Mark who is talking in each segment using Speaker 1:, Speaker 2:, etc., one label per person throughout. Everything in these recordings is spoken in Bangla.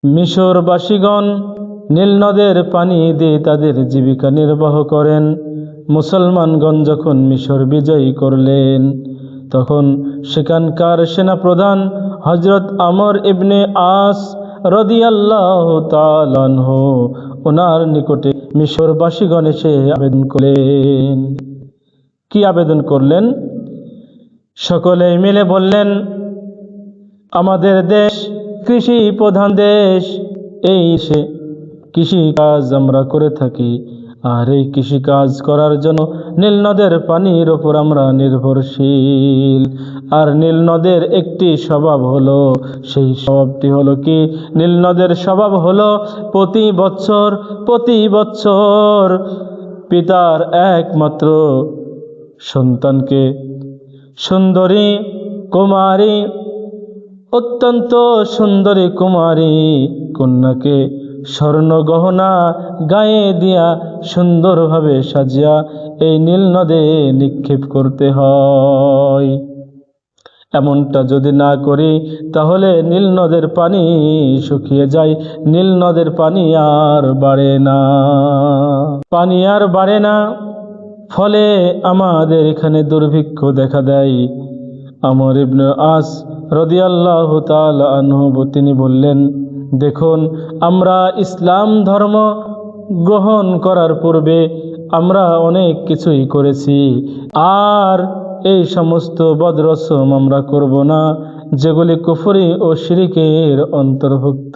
Speaker 1: মিশরবাসীগণ নীল নদের পানি দিয়ে তাদের জীবিকা নির্বাহ করেন। মুসলমানগণ যখন মিশর বিজয়ী করলেন, তখন সেখানকার সেনাপ্রধান হযরত আমর ইবনে আস রাদিয়াল্লাহু তাআলা আনহু, ওনার নিকটে মিশরবাসীগণ এসে আবেদন করলেন। কি আবেদন করলেন? সকলে মিলে বললেন, আমাদের দেশ কৃষি প্রধান দেশ, এই কৃষি কাজ আমরা করে থাকি, আর এই কৃষি কাজ করার জন্য নীল নদের পানির ওপর আমরা নির্ভরশীল। আর নীল নদের একটি স্বভাব হলো, সেই স্বভাবটি হলো কি? নীল নদের স্বভাব হলো প্রতি বছর পিতার একমাত্র সন্তানকে সুন্দরী কুমারী, অত্যন্ত সুন্দরী কুমারী কন্যাকে স্বর্ণ গহনা গায়ে দিয়া সুন্দরভাবে সাজিয়া এই নীল নদে নিক্ষেপ করতে হয়। এমনটা যদি না করি, তাহলে নীল নদের পানি শুকিয়ে যায়, নীল নদের পানি আর বাড়ে না। ফলে আমাদের এখানে দুর্ভিক্ষ দেখা দেয়। আমর ইবনে আস রাদিয়াল্লাহু তাআলা আনহু তিনি বললেন, দেখুন, আমরা ইসলাম ধর্ম গ্রহণ করার পূর্বে আমরা অনেক কিছুই করেছি, আর এই সমস্ত বদরসম আমরা করব না যেগুলি কুফরি ও শিরিকের অন্তর্ভুক্ত।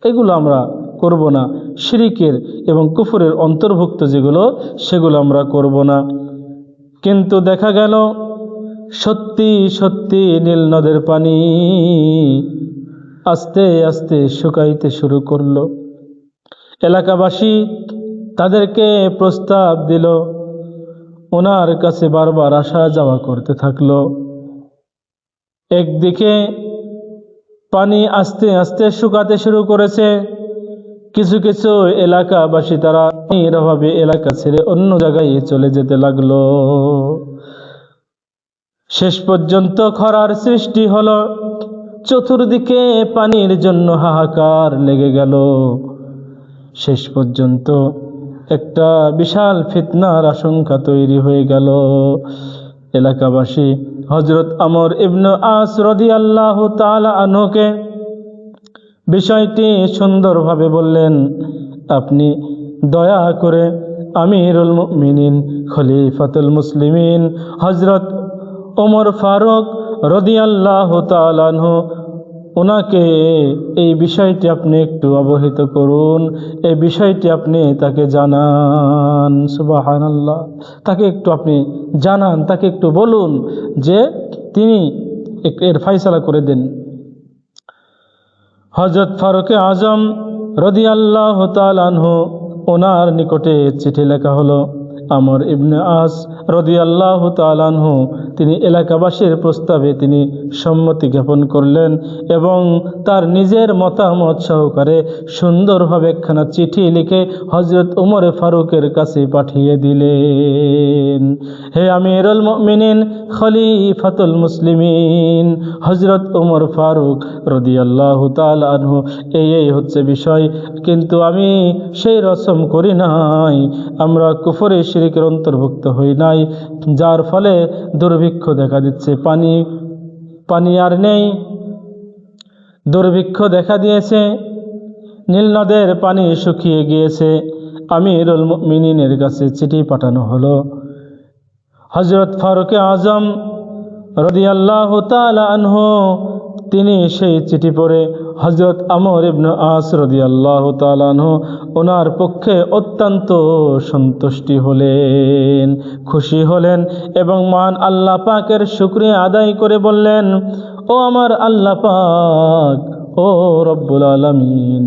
Speaker 1: এগুলো আমরা করব না, শিরিকের এবং কুফরের অন্তর্ভুক্ত যেগুলো, সেগুলো আমরা করব না। কিন্তু দেখা গেল সত্যি নীল নদের পানি আস্তে আস্তে শুকাইতে শুরু করলো। এলাকাবাসী তাদেরকে প্রস্তাব দিল, ওনার কাছে বারবার আসা যাওয়া করতে থাকলো। একদিকে পানি আস্তে আস্তে শুকাতে শুরু করেছে। কিছু কিছু এলাকাবাসী তারা পানির অভাবে এলাকা ছেড়ে অন্য জায়গায় চলে যেতে লাগলো। শেষ পর্যন্ত খরার সৃষ্টি হলো। চতুর্দিকে পানির জন্য হাহাকার লেগে গেল। শেষ পর্যন্ত একটা বিশাল ফিতনার আশঙ্কা তৈরি হয়ে গেল। এলাকাবাসী হযরত আমর ইবনে আস রাদিয়াল্লাহু তাআলা আনহুকে বিষয়টি সুন্দরভাবে বললেন, আপনি দয়া করে আমিরুল মুমিনিন খলিফাতুল মুসলিমিন হযরত ওমর ফারুক রাদিয়াল্লাহু তাআলা আনহু, ওনাকে এই বিষয়টি আপনি একটু অবহিত করুন, এই বিষয়টি আপনি তাকে জানান। সুবহানাল্লাহ, তাকে একটু আপনি জানান, তাকে একটু বলুন যে তিনি এর ফয়সালা করে দেন। হযরত ফারুক আজম রাদিয়াল্লাহু তাআলা আনহু, ওনার নিকটে চিঠি লেখা হলো। আমর ইবনে আস রাদিয়াল্লাহু তাআলা আনহু তিনি এলাকাবাসীর প্রস্তাবে তিনি সম্মতি জ্ঞাপন করলেন এবং তার নিজের মতামত সহকারে সুন্দরভাবে একখানা চিঠি লিখে হযরত ওমর ফারুকের কাছে পাঠিয়ে দিলেন। হে আমিরুল মুমিনিন খলিফাতুল মুসলিমিন হযরত ওমর ফারুক রাদিয়াল্লাহু তাআলা আনহু, এই হচ্ছে বিষয়, কিন্তু আমি সেই রসম করি নাই, আমরা কুফরে শিরকের অন্তর্ভুক্ত হই নাই, যার ফলে দুর্ভিক্ষ দেখা দিচ্ছে, পানি আর নেই, দুর্ভিক্ষ দেখা দিয়েছে, নীল নদের পানি শুকিয়ে গিয়েছে। আমিরুল মুমিনিনের কাছে চিঠি পাঠানো হলো। হযরত ফারুক আজম রাদিয়াল্লাহু তাআলা আনহু তিনি সেই চিঠি পড়ে হযরত আমর ইবনে আস রাদিয়াল্লাহু তাআলা আনহু ওনার পক্ষে অত্যন্ত সন্তুষ্টি হলেন, খুশি হলেন এবং মহান আল্লাহ পাকের শুকরিয়া আদায় করে বললেন, ও আমার আল্লাহ পাক, ও রব্বুল আলামিন,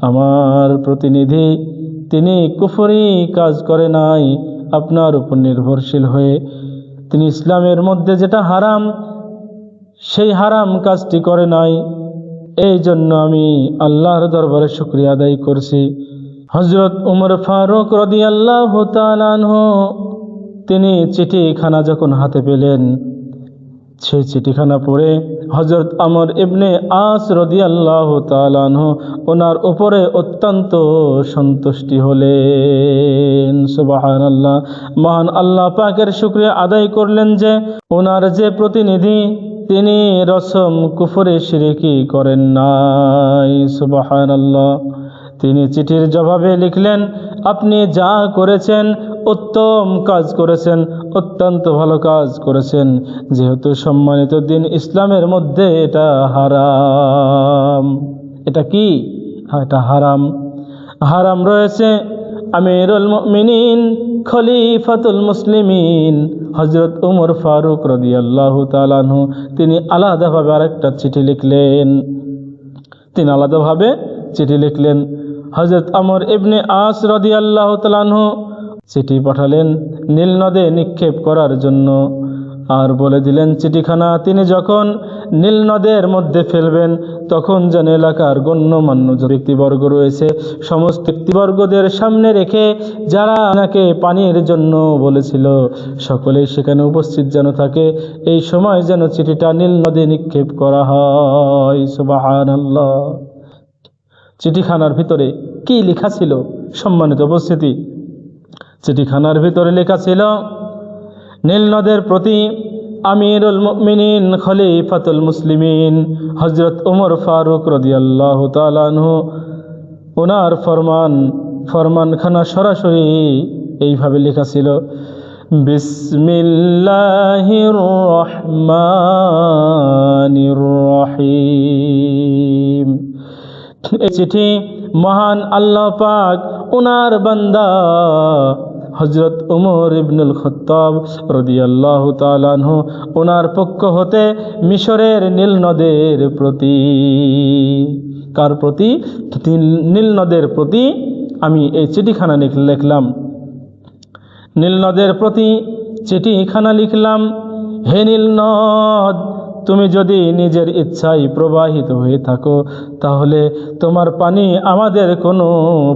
Speaker 1: আমার প্রতিনিধি তিনি কুফরি কাজ করে নাই, আপনার উপর নির্ভরশীল হয়ে তিনি ইসলামের মধ্যে যেটা হারাম সেই হারাম কাজটি করে নাই। এই জন্য আমি আল্লাহর দরবারে শুকরিয়া আদায় করছি। হযরত ওমর ফারুক রাদিয়াল্লাহু তাআলা আনহু তিনি চিঠিখানা যখন হাতে পেলেন, সেই চিঠিখানা পড়ে হযরত আমর ইবনে আস রাদিয়াল্লাহু তাআলা আনহু ওনার উপরে অত্যন্ত সন্তুষ্টি হলেন। সুবহানাল্লাহ। মহান আল্লাহ পাকের শুকরিয়া আদায় করলেন যে ওনার যে প্রতিনিধি তিনি রসম কুফরে শিরকি করেন নাই। সুবহানাল্লাহ। তিনি চিঠির জবাবে লিখলেন, আপনি যা করেছেন উত্তম কাজ করেছেন, অত্যন্ত ভালো কাজ করেছেন, যেহেতু সম্মানিত দিন ইসলামের মধ্যে এটা হারাম। এটা কি? এটা হারাম। হারাম রয়েছে। আমিরুল মুমিনিন খলিফাতুল মুসলিমিন হযরত উমর ফারুক রাদিয়াল্লাহু তাআলা আনহু তিনি আলাদাভাবে আরেকটা চিঠি লিখলেন। হযরত আমর ইবনে আস রাদিয়াল্লাহু তাআলা আনহু চিঠি পাঠালেন নীল নদে নিক্ষেপ করার জন্য, আর বলে দিলেন চিঠিখানা তিনি যখন নীল নদের মধ্যে ফেলবেন তখন যেন এলাকার গণ্যমান্য যে ব্যক্তিবর্গ রয়েছে সমস্ত ব্যক্তিবর্গদের সামনে রেখে যারা নাকি পানির জন্য বলেছিল সকলেই সেখানে উপস্থিত যেন থাকে, এই সময় যেন চিঠিটা নীল নদে নিক্ষেপ করা হয়। সুবহানাল্লাহ। চিঠিখানার ভিতরে কি লেখা ছিল? সম্মানিত উপস্থিতি, চিঠিখানার ভিতরে লেখা ছিল, নীল নদের প্রতি আমিরুল মুমিনিন খলিফাতুল মুসলিমিন হযরত উমর ফারুক রাদিয়াল্লাহু তাআলা আনহু ওনার ফরমানখানা সরাসরি এইভাবে লেখা ছিল, বিসমিল্লাহির রহমানির রহিম। এই চিঠি মহান আল্লাহ পাক ওনার বান্দা হযরত উমর ইবনুল খাত্তাব রাদিয়াল্লাহু তাআলা আনহু ওনার পক্ষ হতে মিশরের নীল নদের প্রতি, কার প্রতি? নীল নদের প্রতি আমি এই চিঠিখানা লিখলাম। নীল নদের প্রতি চিঠিখানা লিখলাম, হে নীল নদ, তুমি যদি নিজের ইচ্ছায় প্রবাহিত হয়ে থাকো তাহলে তোমার পানি আমাদের কোনো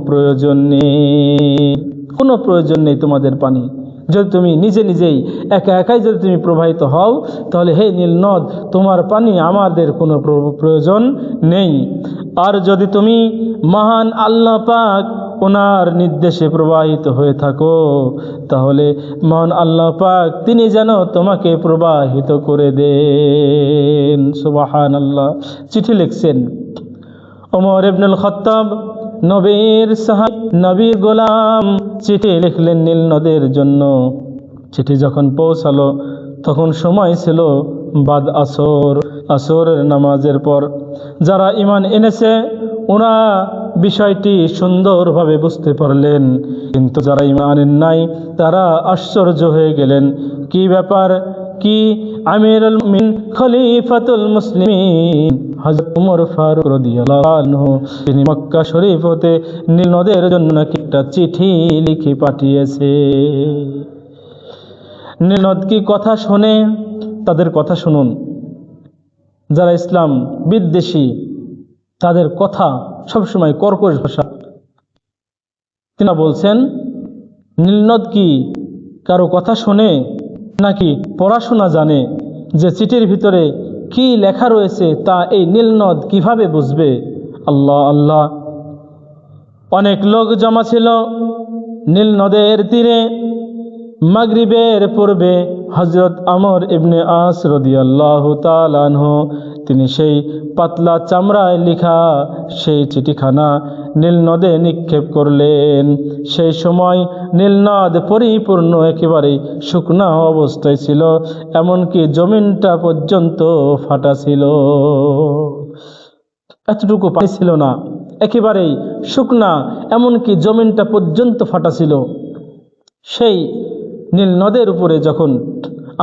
Speaker 1: প্রয়োজন নেই, তোমাদের পানি। যদি তুমি নিজেই একাই যদি তুমি প্রবাহিত হও তাহলে হে নীল নদ, তোমার পানি আমাদের কোনো প্রয়োজন নেই। আর যদি তুমি মহান আল্লাহ পাক ওনার নির্দেশে প্রবাহিত হয়ে থাকো তাহলে মহান আল্লাহ পাক তিনি যেন তোমাকে প্রবাহিত করে দেন। সুবহানাল্লাহ। চিঠি লিখছেন ওমর ইবনুল খাত্তাব, নবীর সাহাবী, নবীর গোলাম, চিঠি লিখলেন নীল নদের জন্য। চিঠি যখন পৌঁছালো তখন সময় ছিল বাদ আসরের নামাজের পর। যারা ঈমান এনেছে ওরা বিষয়টি সুন্দরভাবে বুঝতে পারলেন, কিন্তু যারা ঈমান আনেন নাই তারা আশ্চর্য হয়ে গেলেন। কি ব্যাপার? কি আমিরুল মুমিনিন খলিফাতুল মুসলিমিন হযরত উমর ফারুক রাদিয়াল্লাহু আনহু তিনি মক্কা শরীফ হতে নীল নদের জন্য নাকি একটা চিঠি লিখে পাঠিয়েছে। নীল নদ কি কথা শোনে? তাদের কথা শুনুন। যারা ইসলাম বিদ্বেষী তাদের কথা সবসময় কর্কশ ভাষা। তিনি বলছেন নীল নদ কি কারো কথা শোনে নাকি পড়াশোনা জানে? যে চিঠির ভিতরে কি লেখা রয়েছে তা এই নীল নদ কিভাবে বুঝবে? আল্লাহ আল্লাহ। অনেক লোক জমা ছিল নীল নদের তীরে। মাগরিবের পূর্বে হযরত আমর ইবনে আস রাদিয়াল্লাহু তাআলা আনহু তিনি সেই পাতলা চামড়ায় লেখা সেই চিঠিখানা নীল নদে নিক্ষেপ করলেন। সেই সময় নীল নদ পরিপূর্ণ একেবারে শুকনা অবস্থায় ছিল, এমনকি জমিনটা পর্যন্ত ফাটা ছিল। এতটুকু পানি ছিল না, একেবারেই শুকনা, এমনকি জমিনটা পর্যন্ত ফাটা ছিল। সেই নীল নদের উপরে যখন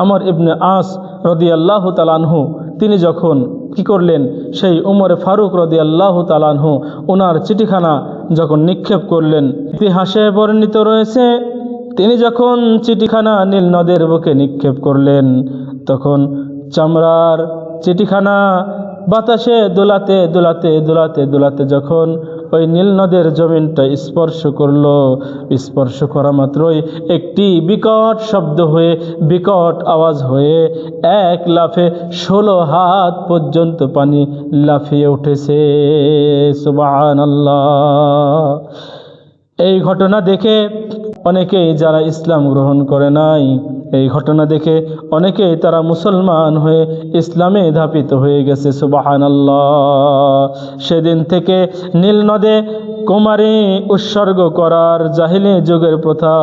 Speaker 1: আমর ইবনে আস রাদিয়াল্লাহু তাআলা আনহু তিনি যখন কি করলেন, সেই উমর ফারুক রাদিয়াল্লাহু তাআলা আনহু ওনার চিঠিখানা যখন নিক্ষেপ করলেন, ইতিহাসে বর্ণিত রয়েছে তিনি যখন চিঠিখানা নীল নদের বুকে নিক্ষেপ করলেন তখন চামড়ার চিঠিখানা বাতাসে দোলাতে দোলাতে দোলাতে দোলাতে যখন ওই নীল নদের জমিনটা স্পর্শ করলো। স্পর্শ করা মাত্রই একটি বিকট শব্দ হয়ে, বিকট আওয়াজ হয়ে এক লাফে 16 হাত পর্যন্ত পানি লাফিয়ে উঠেছে। সুবহানাল্লাহ। এই ঘটনা দেখে অনেকেই যারা ইসলাম গ্রহণ করে নাই, এই ঘটনা দেখে অনেকেই তারা মুসলমান হয়ে ইসলামে ধাপিত হয়ে গেছে। সুবহানাল্লাহ। সেদিন থেকে নীল নদে কুমারী উৎসর্গ করার জাহিলি যুগের প্রথা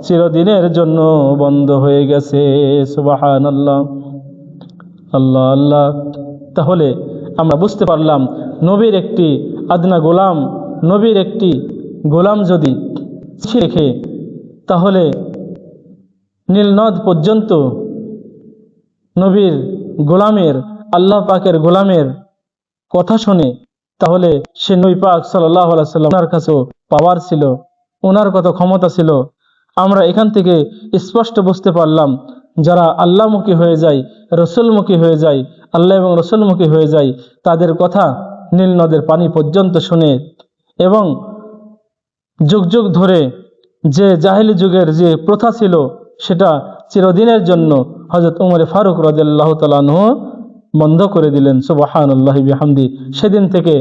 Speaker 1: চিরদিনের জন্য বন্ধ হয়ে গেছে। সুবহানাল্লাহ। আল্লাহ আল্লাহ। তাহলে আমরা বুঝতে পারলাম নবীর একটি আদনা গোলাম, নবীর একটি গোলাম যদি রেখে তাহলে নীলনদ পর্যন্ত নবীর গোলামের, আল্লাহ পাকের গোলামের কথা শুনে, তাহলে সে নবী পাক সাল্লাল্লাহু আলাইহি সাল্লাম ওনার কাছেও পাওয়ার ছিল, ওনার কত ক্ষমতা ছিল। আমরা এখান থেকে স্পষ্ট বুঝতে পারলাম যারা আল্লাহমুখী হয়ে যায়, রসুলমুখী হয়ে যায়, আল্লাহ এবং রসুলমুখী হয়ে যায়, তাদের কথা নীল নদের পানি পর্যন্ত শুনে এবং যুগ যুগ ধরে যে জাহিলি যুগের যে প্রথা ছিল সেটা চিরদিনের জন্য হযরত উমর ফারুক রাদিয়াল্লাহু তাআলা আনহু বন্ধ করে দিলেন। সুবহানাল্লাহি বিহামদি। সেদিন থেকে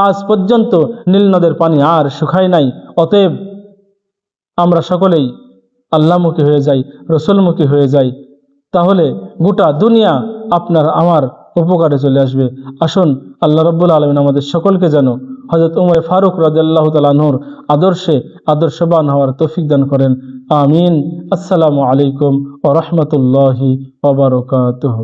Speaker 1: আজ পর্যন্ত নীল নদের পানি আর শুকায় নাই। অতএব আমরা সকলেই আল্লাহমুখী হয়ে যাই, রসুলমুখী হয়ে যাই, তাহলে গোটা দুনিয়া আপনার আমার উপকারে চলে আসবে। আসুন আল্লাহ রাব্বুল আলামিন আমাদের সকলকে যেন হযরত উমর ফারুক রাদিয়াল্লাহু তাআলা আনহুর আদর্শে আদর্শবান হওয়ার তৌফিক দান করেন। আমিন। আসসালামু আলাইকুম ওয়া রাহমাতুল্লাহি ওয়া বারাকাতুহু।